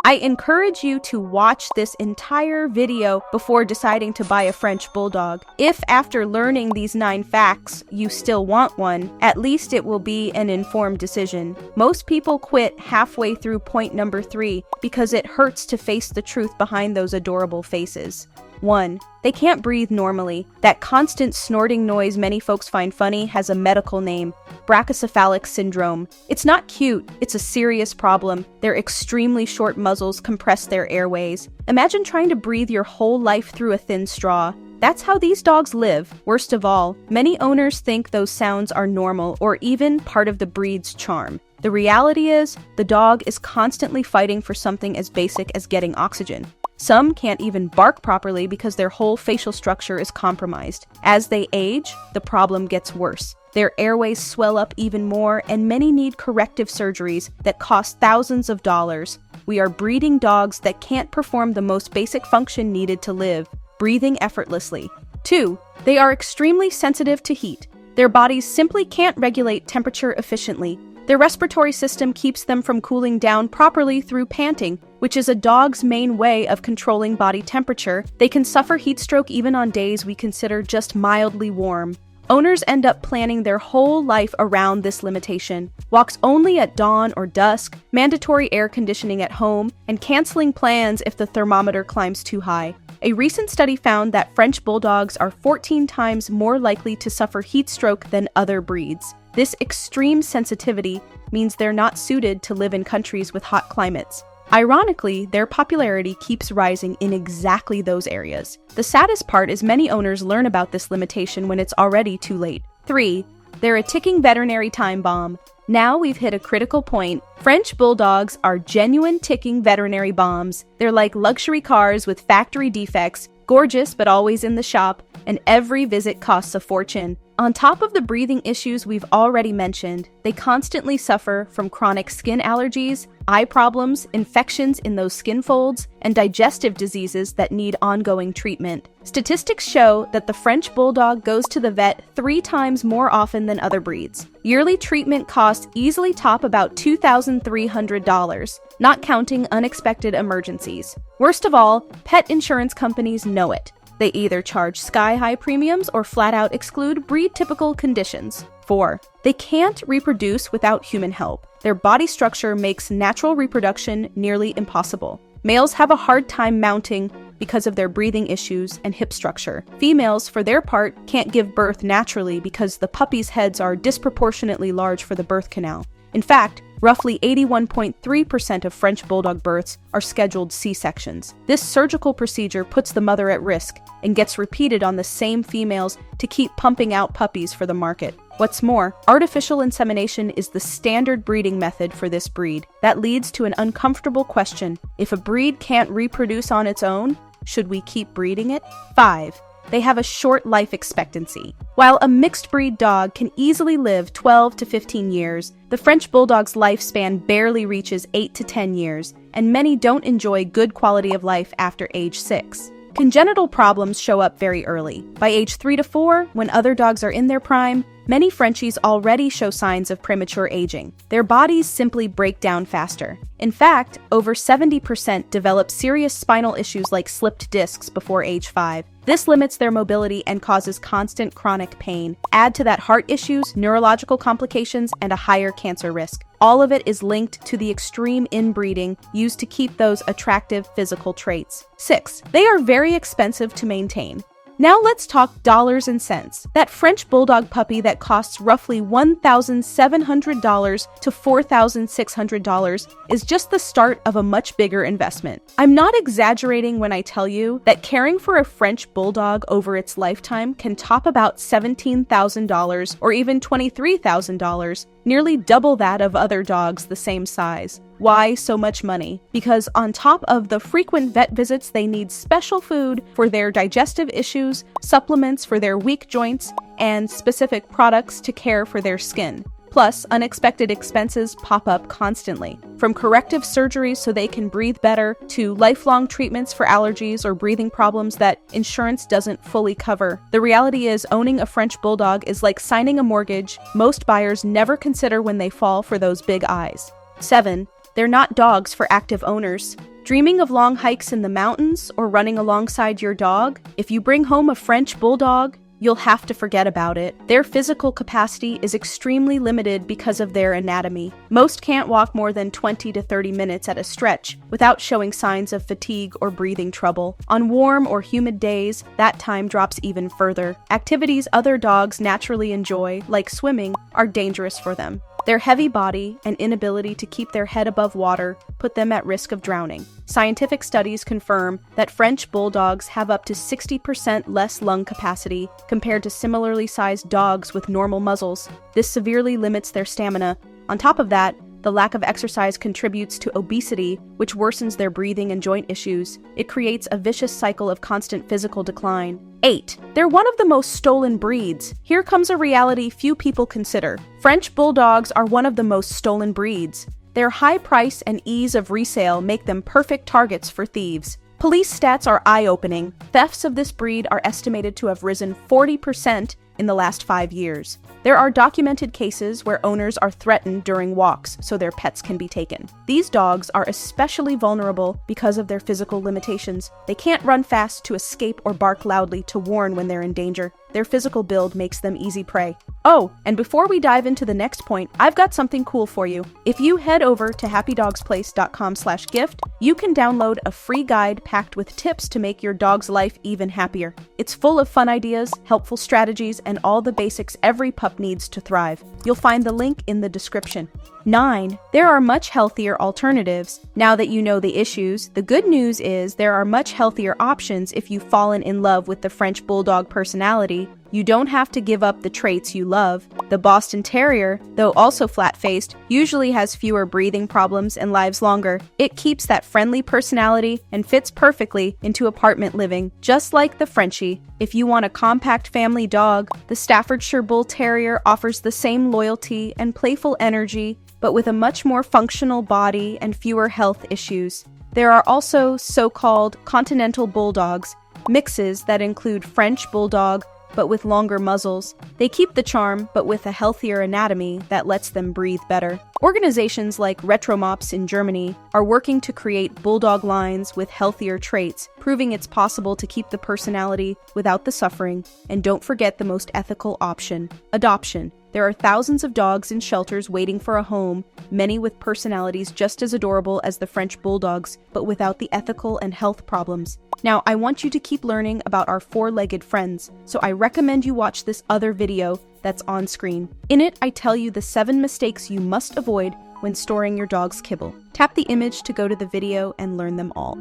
I encourage you to watch this entire video before deciding to buy a French Bulldog. If after learning these 9 facts, you still want one, at least it will be an informed decision. Most people quit halfway through point number 3 because it hurts to face the truth behind those adorable faces. 1. They can't breathe normally. That constant snorting noise many folks find funny has a medical name: brachycephalic syndrome. It's not cute, it's a serious problem. Their extremely short muzzles compress their airways. Imagine trying to breathe your whole life through a thin straw. That's how these dogs live. Worst of all, many owners think those sounds are normal or even part of the breed's charm. The reality is, the dog is constantly fighting for something as basic as getting oxygen. Some can't even bark properly because their whole facial structure is compromised. As they age, the problem gets worse. Their airways swell up even more, and many need corrective surgeries that cost thousands of dollars. We are breeding dogs that can't perform the most basic function needed to live: breathing effortlessly. 2. They are extremely sensitive to heat. Their bodies simply can't regulate temperature efficiently. Their respiratory system keeps them from cooling down properly through panting, which is a dog's main way of controlling body temperature. They can suffer heat stroke even on days we consider just mildly warm. Owners end up planning their whole life around this limitation: walks only at dawn or dusk, mandatory air conditioning at home, and canceling plans if the thermometer climbs too high. A recent study found that French Bulldogs are 14 times more likely to suffer heat stroke than other breeds. This extreme sensitivity means they're not suited to live in countries with hot climates. Ironically, their popularity keeps rising in exactly those areas. The saddest part is many owners learn about this limitation when it's already too late. 3. They're a ticking veterinary time bomb. Now we've hit a critical point. French Bulldogs are genuine ticking veterinary bombs. They're like luxury cars with factory defects, gorgeous but always in the shop, and every visit costs a fortune. On top of the breathing issues we've already mentioned, they constantly suffer from chronic skin allergies, eye problems, infections in those skin folds, and digestive diseases that need ongoing treatment. Statistics show that the French Bulldog goes to the vet 3 times more often than other breeds. Yearly treatment costs easily top about $2,300, not counting unexpected emergencies. Worst of all, pet insurance companies know it. They either charge sky-high premiums or flat-out exclude breed-typical conditions. 4. They can't reproduce without human help. Their body structure makes natural reproduction nearly impossible. Males have a hard time mounting because of their breathing issues and hip structure. Females, for their part, can't give birth naturally because the puppies' heads are disproportionately large for the birth canal. In fact, roughly 81.3% of French Bulldog births are scheduled C-sections. This surgical procedure puts the mother at risk and gets repeated on the same females to keep pumping out puppies for the market. What's more, artificial insemination is the standard breeding method for this breed. That leads to an uncomfortable question: if a breed can't reproduce on its own, should we keep breeding it? 5. They have a short life expectancy. While a mixed breed dog can easily live 12 to 15 years, the French Bulldog's lifespan barely reaches 8 to 10 years, and many don't enjoy good quality of life after age 6. Congenital problems show up very early. By age 3 to 4, when other dogs are in their prime, many Frenchies already show signs of premature aging. Their bodies simply break down faster. In fact, over 70% develop serious spinal issues like slipped discs before age 5. This limits their mobility and causes constant chronic pain. Add to that heart issues, neurological complications, and a higher cancer risk. All of it is linked to the extreme inbreeding used to keep those attractive physical traits. 6. They are very expensive to maintain. Now let's talk dollars and cents. That French Bulldog puppy that costs roughly $1,700 to $4,600 is just the start of a much bigger investment. I'm not exaggerating when I tell you that caring for a French Bulldog over its lifetime can top about $17,000 or even $23,000, nearly double that of other dogs the same size. Why so much money? Because on top of the frequent vet visits, they need special food for their digestive issues, supplements for their weak joints, and specific products to care for their skin. Plus, unexpected expenses pop up constantly. From corrective surgeries so they can breathe better, to lifelong treatments for allergies or breathing problems that insurance doesn't fully cover. The reality is, owning a French Bulldog is like signing a mortgage most buyers never consider when they fall for those big eyes. 7. They're not dogs for active owners. Dreaming of long hikes in the mountains or running alongside your dog? If you bring home a French bulldog, you'll have to forget about it. Their physical capacity is extremely limited because of their anatomy. Most can't walk more than 20 to 30 minutes at a stretch without showing signs of fatigue or breathing trouble. On warm or humid days, that time drops even further. Activities other dogs naturally enjoy, like swimming, are dangerous for them. Their heavy body and inability to keep their head above water put them at risk of drowning. Scientific studies confirm that French bulldogs have up to 60% less lung capacity compared to similarly sized dogs with normal muzzles. This severely limits their stamina. On top of that, the lack of exercise contributes to obesity, which worsens their breathing and joint issues. It creates a vicious cycle of constant physical decline. 8. They're one of the most stolen breeds. Here comes a reality few people consider. French bulldogs are one of the most stolen breeds. Their high price and ease of resale make them perfect targets for thieves. Police stats are eye-opening. Thefts of this breed are estimated to have risen 40% in the last 5 years. There are documented cases where owners are threatened during walks so their pets can be taken. These dogs are especially vulnerable because of their physical limitations. They can't run fast to escape or bark loudly to warn when they're in danger. Their physical build makes them easy prey. Oh, and before we dive into the next point, I've got something cool for you. If you head over to happydogsplace.com/gift, you can download a free guide packed with tips to make your dog's life even happier. It's full of fun ideas, helpful strategies, and all the basics every pup needs to thrive. You'll find the link in the description. 9. There are much healthier alternatives. Now that you know the issues, the good news is there are much healthier options if you've fallen in love with the French Bulldog personality. You don't have to give up the traits you love. The Boston Terrier, though also flat-faced, usually has fewer breathing problems and lives longer. It keeps that friendly personality and fits perfectly into apartment living, just like the Frenchie. If you want a compact family dog, the Staffordshire Bull Terrier offers the same loyalty and playful energy, but with a much more functional body and fewer health issues. There are also so-called continental bulldogs, mixes that include French Bulldog, but with longer muzzles. They keep the charm, but with a healthier anatomy that lets them breathe better. Organizations like Retromops in Germany are working to create bulldog lines with healthier traits, proving it's possible to keep the personality without the suffering. And don't forget the most ethical option: adoption. There are thousands of dogs in shelters waiting for a home, many with personalities just as adorable as the French Bulldogs, but without the ethical and health problems. Now, I want you to keep learning about our four-legged friends, so I recommend you watch this other video that's on screen. In it, I tell you the 7 mistakes you must avoid when storing your dog's kibble. Tap the image to go to the video and learn them all.